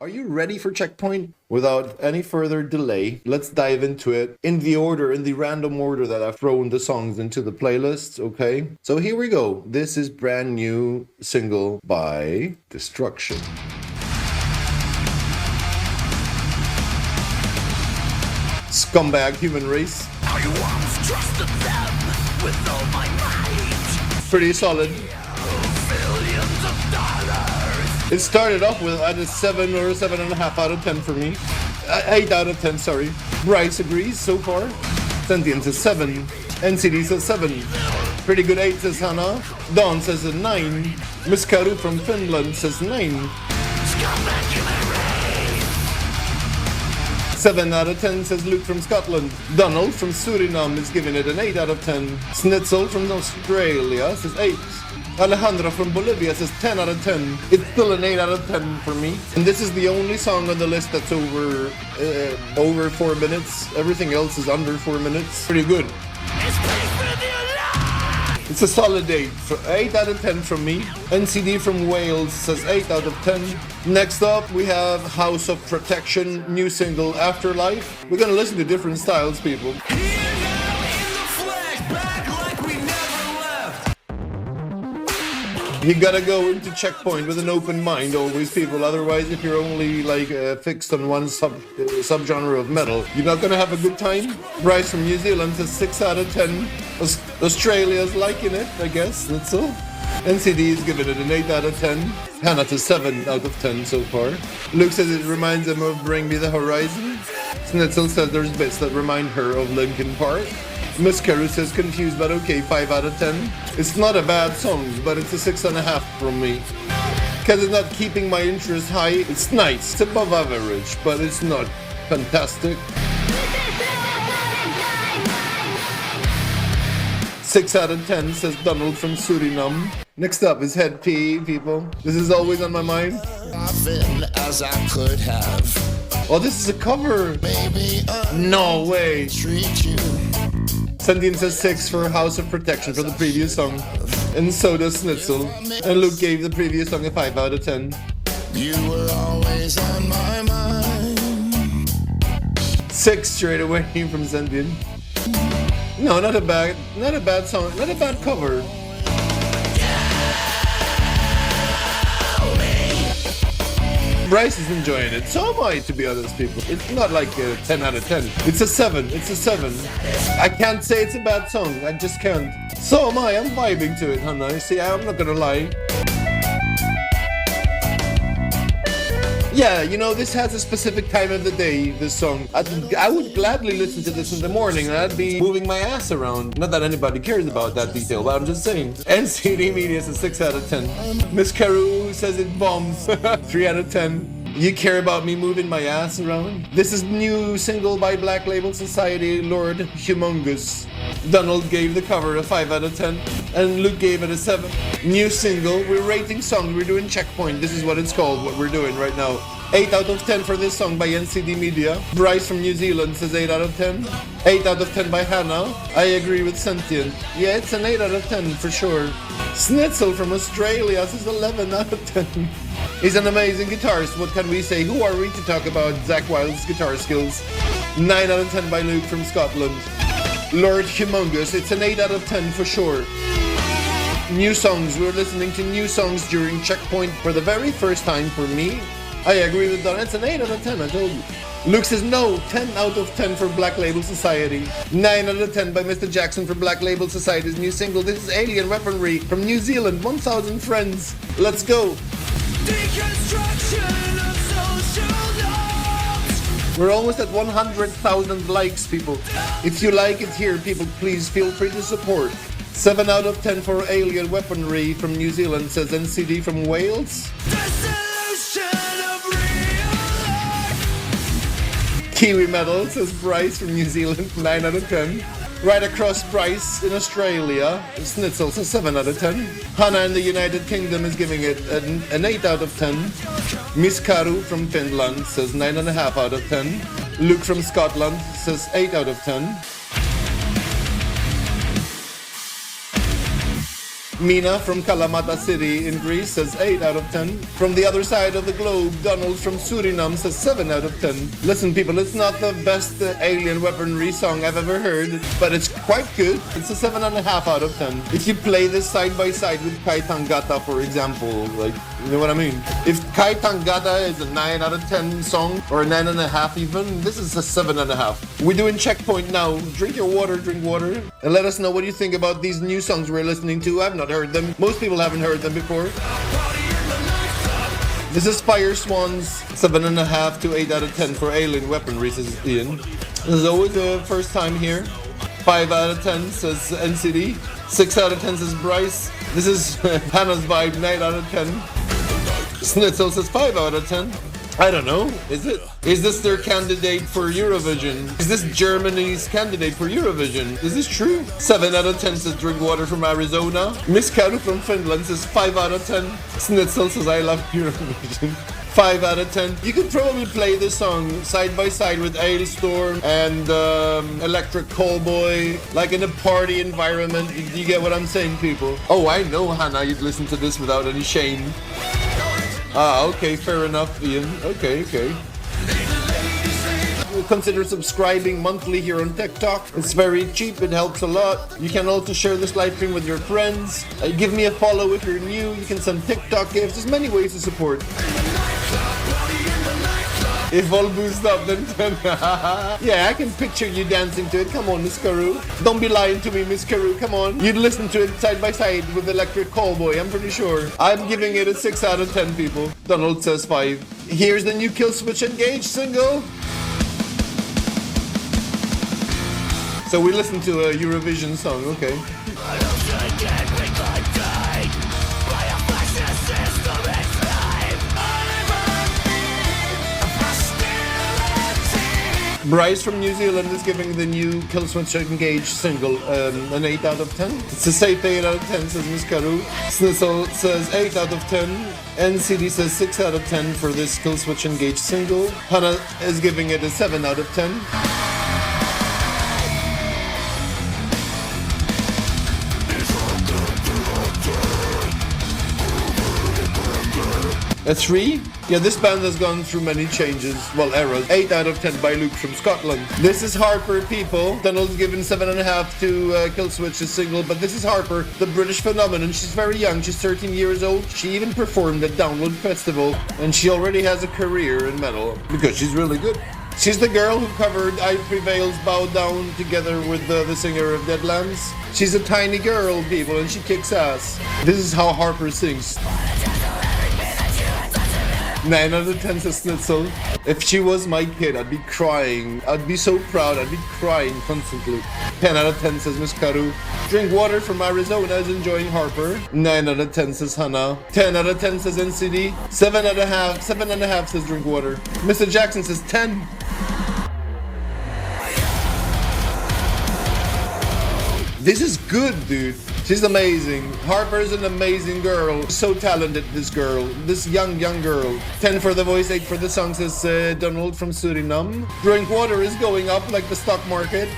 Are you ready for Checkpoint? Without any further delay, let's dive into it in the random order that I've thrown the songs into the playlist, okay? So here we go. This is brand new single by Destruction. Scumbag human race. I once trusted them with all my might. Pretty solid. Billions of dollars. It started off with a 7 or 7.5 out of 10 for me. 8 out of 10, sorry. Bryce agrees so far. Sentient says 7. NCD says 7. Pretty good 8 says Hannah. Dawn says a 9. Miss Karu from Finland says 9. Scumbag human race. 7 out of 10 says Luke from Scotland. Donald from Suriname is giving it an 8 out of 10. Snitzel from Australia says 8. Alejandra from Bolivia says 10 out of 10. It's still an 8 out of 10 for me. And this is the only song on the list that's over 4 minutes. Everything else is under 4 minutes. Pretty good. It's a solid 8. So 8 out of 10 from me. NCD from Wales says 8 out of 10. Next up, we have House of Protection, new single, Afterlife. We're gonna listen to different styles, people. You gotta go into Checkpoint with an open mind always, people. Otherwise, if you're only like fixed on one subgenre of metal, you're not gonna have a good time. Bryce from New Zealand says 6 out of 10. Australia's liking it, I guess. That's all. NCD is giving it an 8 out of 10. Hannah to 7 out of 10 so far. Luke says it reminds him of Bring Me the Horizon. Snitzel says there's bits that remind her of Linkin Park. Miss Karu says confused but okay, 5 out of 10. It's not a bad song, but it's a 6.5 from me. Because it's not keeping my interest high, it's nice. It's above average, but it's not fantastic. 6 out of 10 says Donald from Suriname. Next up is Head P, people. This is always on my mind. As I could have. Oh, this is a cover. Maybe No way. treat you. Sentient says 6 for House of Protection for the previous song. And so does Snitzel. And Luke gave the previous song a 5 out of 10. You were always on my mind. 6 straight away from Sentient. No, not a bad song, not a bad cover. Bryce is enjoying it. So am I, to be honest, people. It's not like a 10 out of 10. It's a 7. It's a 7. I can't say it's a bad song. I just can't. So am I. I'm vibing to it, Hannah. See, I'm not gonna lie. Yeah, you know, this has a specific time of the day, this song. I would gladly listen to this in the morning and I'd be moving my ass around. Not that anybody cares about that detail, but I'm just saying. NCD Media says 6 out of 10. Miss Karu says it bombs. 3 out of 10. You care about me moving my ass around? This is new single by Black Label Society, Lord Humongous. Donald gave the cover a 5 out of 10, and Luke gave it a 7. New single, we're rating songs, we're doing Checkpoint, this is what it's called, what we're doing right now. 8 out of 10 for this song by NCD Media. Bryce from New Zealand says 8 out of 10. 8 out of 10 by Hannah. I agree with Sentient. Yeah, it's an 8 out of 10 for sure. Snitzel from Australia says 11 out of 10. He's an amazing guitarist, what can we say? Who are we to talk about Zakk Wylde's guitar skills? 9 out of 10 by Luke from Scotland. Lord Humongous, it's an 8 out of 10 for sure. New songs, we're listening to new songs during Checkpoint for the very first time for me. I agree with Don, it's an 8 out of 10, I told you. Luke says no, 10 out of 10 for Black Label Society. 9 out of 10 by Mr. Jackson for Black Label Society's new single. This is Alien Weaponry from New Zealand, 1,000 friends. Let's go. Deconstruction of social norms. We're almost at 100,000 likes, people. If you like it here, people, please feel free to support. 7 out of 10 for Alien Weaponry from New Zealand, says NCD from Wales. Kiwi Metal, says Bryce from New Zealand, 9 out of 10. Right across Bryce in Australia, Snitzel says 7 out of 10. Hannah in the United Kingdom is giving it an 8 out of 10. Miss Karu from Finland says 9.5 out of 10. Luke from Scotland says 8 out of 10. Mina from Kalamata City in Greece says 8 out of 10. From the other side of the globe, Donald from Suriname says 7 out of 10. Listen, people, it's not the best alien weaponry song I've ever heard, but it's quite good. It's a 7.5 out of 10. If you play this side by side with Kai Tangata, for example, like, you know what I mean? If Kai Tangata is a 9 out of 10 song, or a 9.5 even, this is a 7.5. We're doing checkpoint now. Drink your water, drink water, and let us know what you think about these new songs we're listening to. I've not heard them. Most people haven't heard them before. This is Fire Swans, 7.5 to 8 out of 10 for alien weaponry, says Ian. This is always the first time here. 5 out of 10 says NCD. 6 out of 10 says Bryce. This is Hannah's vibe, 9 out of 10. Snitzel says 5 out of 10. I don't know. Is it? Is this their candidate for Eurovision? Is this Germany's candidate for Eurovision? Is this true? 7 out of 10 says Drink Water from Arizona. Miss Karu from Finland says 5 out of 10. Snitzel says I love Eurovision. 5 out of 10. You could probably play this song side by side with Ailstorm and Electric Callboy, like in a party environment. You get what I'm saying, people? Oh, I know, Hannah, you'd listen to this without any shame. Ah, okay, fair enough, Ian. Okay. Consider subscribing monthly here on TikTok. It's very cheap, it helps a lot. You can also share this live stream with your friends. Give me a follow if you're new. You can send TikTok gifts. There's many ways to support. If all boozed up, then 10. Yeah, I can picture you dancing to it. Come on, Miss Karu. Don't be lying to me, Miss Karu. Come on. You'd listen to it side by side with Electric Callboy, I'm pretty sure. I'm giving it a 6 out of 10, people. Donald says 5. Here's the new Killswitch Engage single. So we listen to a Eurovision song, okay. Bryce from New Zealand is giving the new Killswitch Engage single an 8 out of 10. It's a safe 8 out of 10, says Miss Karu. Snizzle says 8 out of 10. NCD says 6 out of 10 for this Killswitch Engage single. Hannah is giving it a 7 out of 10. A 3? Yeah, this band has gone through many changes, well, eras. 8 out of 10 by Luke from Scotland. This is Harper, people. Donald's given 7.5 to Killswitch's single, but this is Harper, the British phenomenon. She's very young, she's 13 years old. She even performed at Download Festival, and she already has a career in metal, because she's really good. She's the girl who covered I Prevail's Bow Down together with the singer of Deadlands. She's a tiny girl, people, and she kicks ass. This is how Harper sings. 9 out of 10 says Snitzel. If she was my kid, I'd be crying. I'd be so proud. I'd be crying constantly. 10 out of 10 says Miss Karu. Drink Water from Arizona is enjoying Harper. 9 out of 10 says Hannah. 10 out of 10 says NCD. 7.5 says Drink Water. Mr. Jackson says 10. This is good, dude. She's amazing. Harper's an amazing girl. So talented, this girl. This young girl. 10 for the voice, 8 for the song, says Donald from Suriname. Drink Water is going up like the stock market.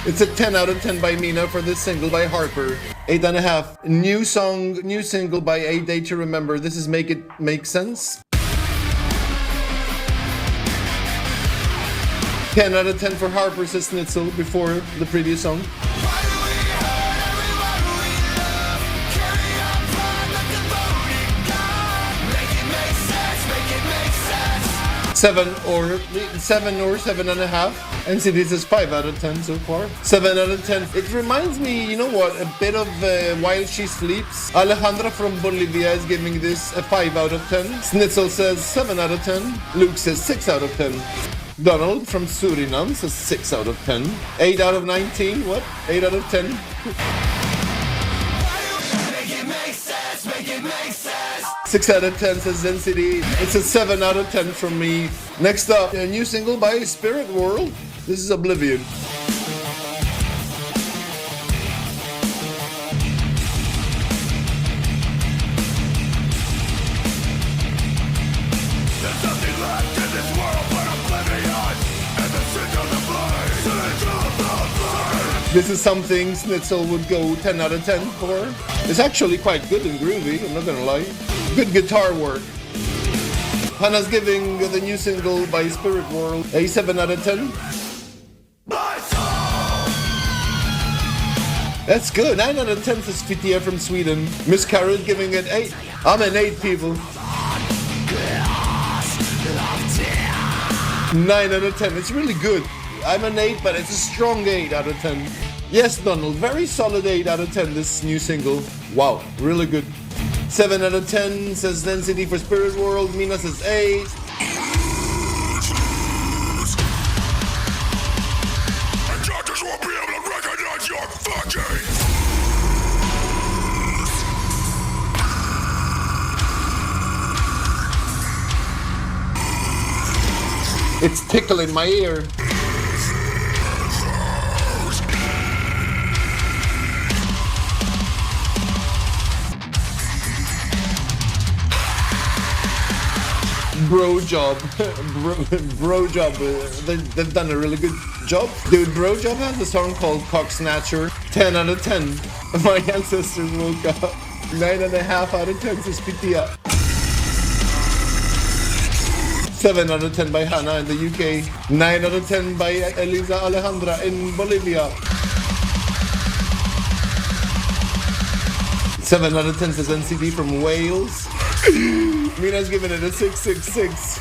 It's a 10 out of 10 by Mina for this single by Harper. 8.5. New song, new single by A Day to Remember. This is Make It Make Sense. 10 out of 10 for Harper, says Snitzel, before the previous song. 7 or 7.5. NCD says 5 out of 10 so far. 7 out of 10. It reminds me, you know what, a bit of While She Sleeps. Alejandra from Bolivia is giving this a 5 out of 10. Snitzel says 7 out of 10. Luke says 6 out of 10. Donald from Suriname says 6 out of 10. 8 out of 19. What? 8 out of 10. Make it make sense, make it make sense. 6 out of 10 says NCD. It's a 7 out of 10 from me. Next up, a new single by Spirit World. This is Oblivion. There's nothing left in this world but oblivion, and the sick of the blade, to the flame. This is something Snitzel would go 10 out of 10 for. It's actually quite good and groovy, I'm not gonna lie. Good guitar work. Hannah's giving the new single by Spirit World a 7 out of 10. That's good. 9 out of 10 for Spitia from Sweden. Miss Carrot giving it 8. I'm an 8, people. 9 out of 10. It's really good. I'm an 8, but it's a strong 8 out of 10. Yes, Donald, very solid 8 out of 10, this new single. Wow, really good. 7 out of 10 says Density for Spirit World. Mina says 8. Doctors won't be able to recognize your fucking. It's tickling my ear. Bro job. Bro job. They've done a really good job. Dude, Bro job has a song called Cock Snatcher. 10 out of 10. My ancestors woke up. 9.5 out of 10 to Spitia. 7 out of 10 by Hannah in the UK. 9 out of 10 by Elisa Alejandra in Bolivia. 7 out of 10 says NCD from Wales. Mina's giving it a 666.